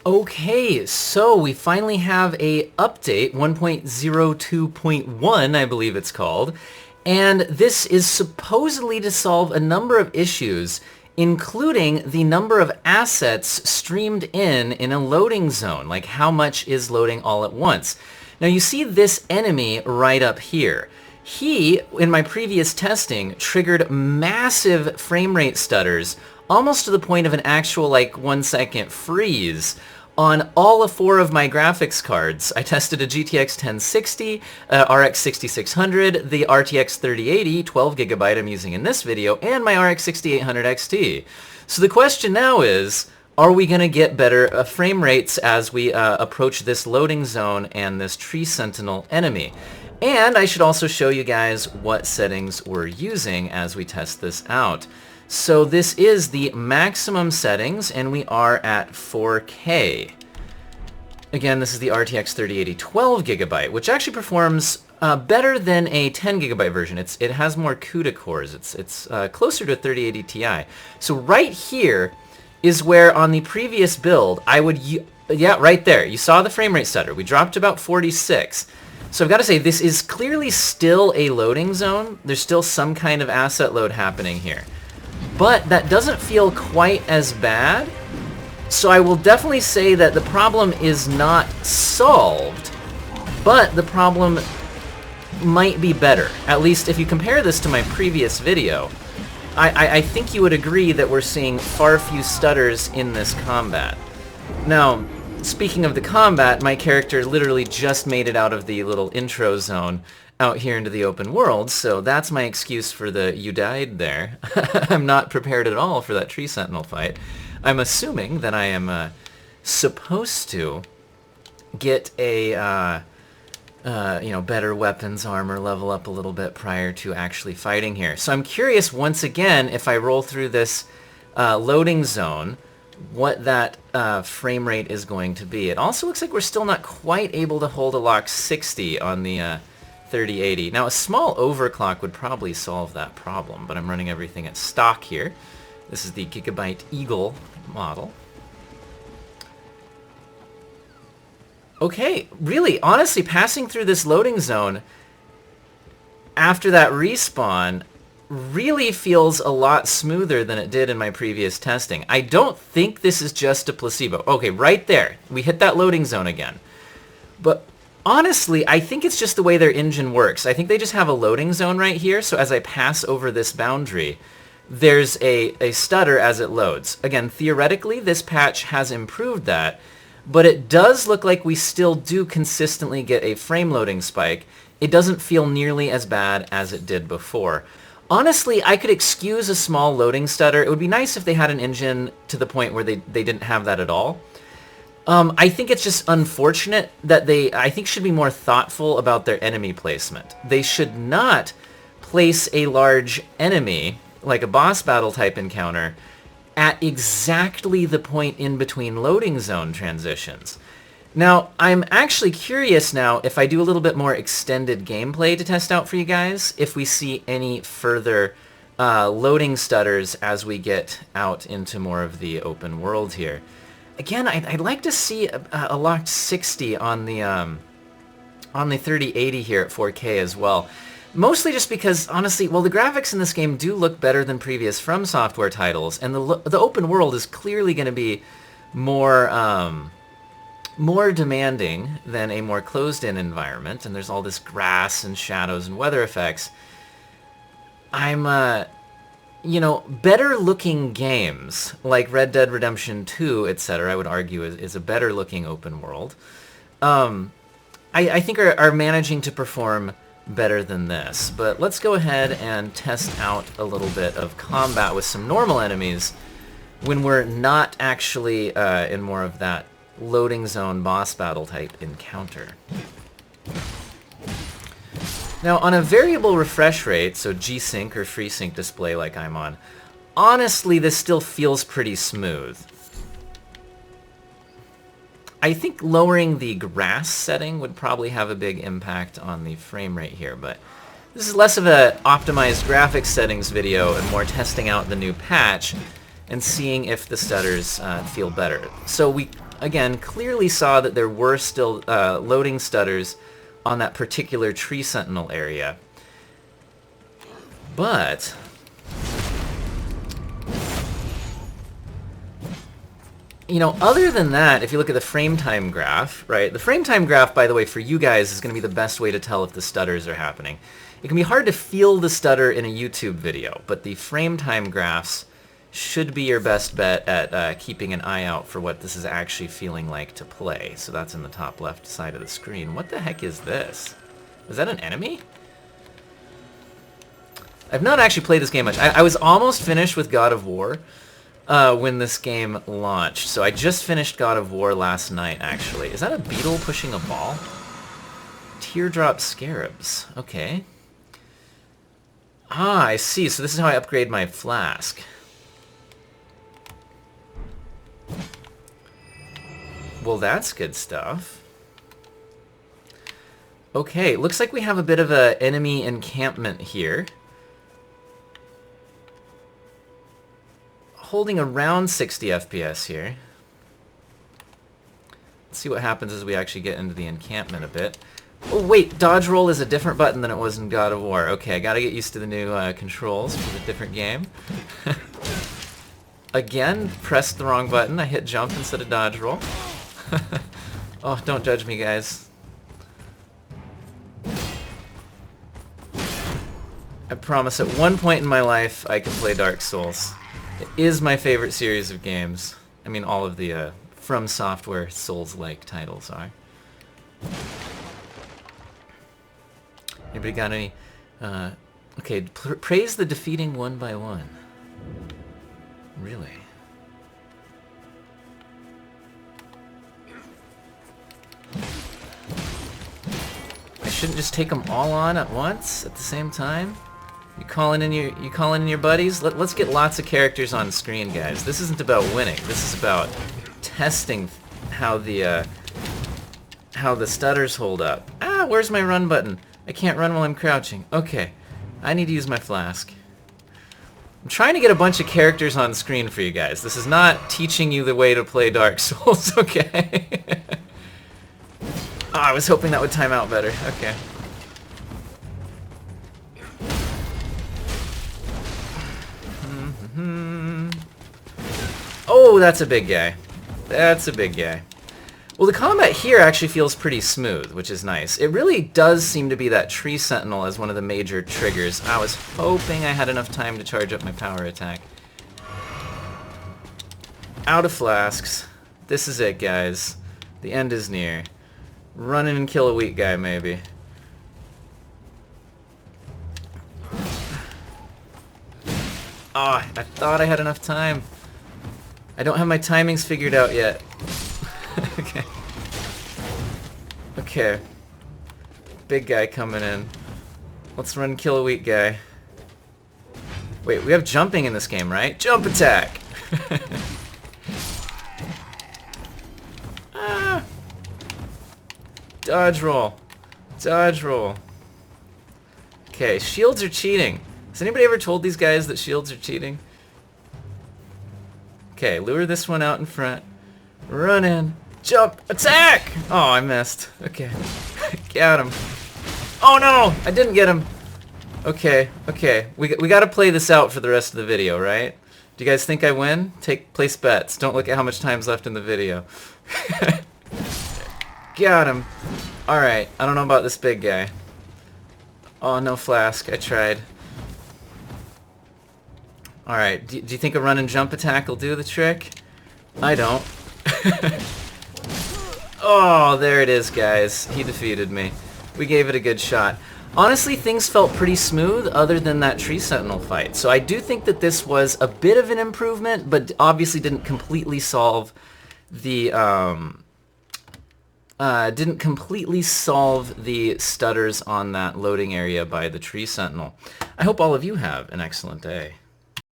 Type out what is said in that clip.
Okay, so we finally have a update, 1.02.1, I believe it's called, and this is supposedly to solve a number of issues, including the number of assets streamed in a loading zone, like how much is loading all at once. Now you see this enemy right up here. He, in my previous testing, triggered massive frame rate stutters, almost to the point of an actual, like, 1-second freeze on all four of my graphics cards. I tested a GTX 1060, RX 6600, the RTX 3080, 12GB I'm using in this video, and my RX 6800 XT. So the question now is, are we going to get better frame rates as we approach this loading zone and this tree sentinel enemy? And I should also show you guys what settings we're using as we test this out. So this is the maximum settings, and we are at 4K. Again, this is the RTX 3080 12GB, which actually performs better than a 10GB version. It has more CUDA cores. It's closer to a 3080 Ti. So right here is where on the previous build I would... yeah, right there. You saw the frame rate stutter. We dropped to about 46. So I've got to say, this is clearly still a loading zone. There's still some kind of asset load happening here. But that doesn't feel quite as bad. So I will definitely say that the problem is not solved, but the problem might be better. At least if you compare this to my previous video, I think you would agree that we're seeing far few stutters in this combat. Now, speaking of the combat, my character literally just made it out of the little intro zone out here into the open world, so that's my excuse for the "you died" there. I'm not prepared at all for that tree sentinel fight. I'm assuming that I am supposed to get a better weapons armor, level up a little bit prior to actually fighting here. So I'm curious once again, if I roll through this loading zone, what that frame rate is going to be. It also looks like we're still not quite able to hold a lock 60 on the 3080. Now a small overclock would probably solve that problem, but I'm running everything at stock here. This is the Gigabyte Eagle model. Okay, really, honestly, passing through this loading zone after that respawn really feels a lot smoother than it did in my previous testing. I don't think this is just a placebo. Okay, right there. We hit that loading zone again. But honestly, I think it's just the way their engine works. I think they just have a loading zone right here, so as I pass over this boundary, there's a stutter as it loads. Again, theoretically, this patch has improved that, but it does look like we still do consistently get a frame loading spike. It doesn't feel nearly as bad as it did before. Honestly, I could excuse a small loading stutter. It would be nice if they had an engine to the point where they didn't have that at all. I think it's just unfortunate that I think should be more thoughtful about their enemy placement. They should not place a large enemy, like a boss battle type encounter, at exactly the point in between loading zone transitions. Now, I'm actually curious now if I do a little bit more extended gameplay to test out for you guys, if we see any further loading stutters as we get out into more of the open world here. Again, I'd like to see a locked 60 on the 3080 here at 4K as well. Mostly just because, honestly, well, the graphics in this game do look better than previous From Software titles, and the open world is clearly going to be more demanding than a more closed-in environment, and there's all this grass and shadows and weather effects. I'm, better-looking games, like Red Dead Redemption 2, etc., I would argue is a better-looking open world, I think are managing to perform better than this. But let's go ahead and test out a little bit of combat with some normal enemies when we're not actually in more of that loading zone boss battle type encounter. Now on a variable refresh rate, so G-Sync or FreeSync display like I'm on, honestly this still feels pretty smooth. I think lowering the grass setting would probably have a big impact on the frame rate here, but this is less of a optimized graphics settings video and more testing out the new patch and seeing if the stutters feel better. So we again, clearly saw that there were still loading stutters on that particular tree sentinel area. But you know, other than that, if you look at the frame time graph, right? The frame time graph, by the way, for you guys is going to be the best way to tell if the stutters are happening. It can be hard to feel the stutter in a YouTube video, but the frame time graphs should be your best bet at keeping an eye out for what this is actually feeling like to play. So that's in the top left side of the screen. What the heck is this? Is that an enemy? I've not actually played this game much. I was almost finished with God of War when this game launched. So I just finished God of War last night, actually. Is that a beetle pushing a ball? Teardrop scarabs. Okay. Ah, I see. So this is how I upgrade my flask. Well, that's good stuff. Okay, looks like we have a bit of an enemy encampment here. Holding around 60 FPS here. Let's see what happens as we actually get into the encampment a bit. Oh wait, dodge roll is a different button than it was in God of War. Okay, I gotta get used to the new controls for the different game. Again, pressed the wrong button. I hit jump instead of dodge roll. Oh, don't judge me, guys. I promise at one point in my life I can play Dark Souls. It is my favorite series of games. I mean, all of the From Software Souls-like titles are. Anybody got any? Okay, praise the defeating one by one. Really? I shouldn't just take them all on at once at the same time. You calling in your buddies? Let's get lots of characters on screen, guys. This isn't about winning. This is about testing how the stutters hold up. Ah, where's my run button? I can't run while I'm crouching. Okay, I need to use my flask. I'm trying to get a bunch of characters on screen for you guys. This is not teaching you the way to play Dark Souls, okay? Oh, I was hoping that would time out better. Okay. Oh, that's a big guy. That's a big guy. Well, the combat here actually feels pretty smooth, which is nice. It really does seem to be that tree sentinel as one of the major triggers. I was hoping I had enough time to charge up my power attack. Out of flasks. This is it, guys. The end is near. Run in and kill a weak guy, maybe. Ah, I thought I had enough time. I don't have my timings figured out yet. Okay. Okay. Big guy coming in. Let's run and kill a weak guy. Wait, we have jumping in this game, right? Jump attack! Ah! Dodge roll. Dodge roll. Okay, shields are cheating. Has anybody ever told these guys that shields are cheating? Okay, lure this one out in front. Run in. Jump. Attack! Oh, I missed. Okay. Got him. Oh no! I didn't get him. Okay, okay. We gotta play this out for the rest of the video, right? Do you guys think I win? Place bets. Don't look at how much time's left in the video. Got him. Alright, I don't know about this big guy. Oh, no flask. I tried. Alright, do you think a run and jump attack will do the trick? I don't. Oh, there it is, guys. He defeated me. We gave it a good shot. Honestly, things felt pretty smooth other than that tree sentinel fight. So I do think that this was a bit of an improvement, but obviously didn't completely solve the stutters on that loading area by the tree sentinel. I hope all of you have an excellent day.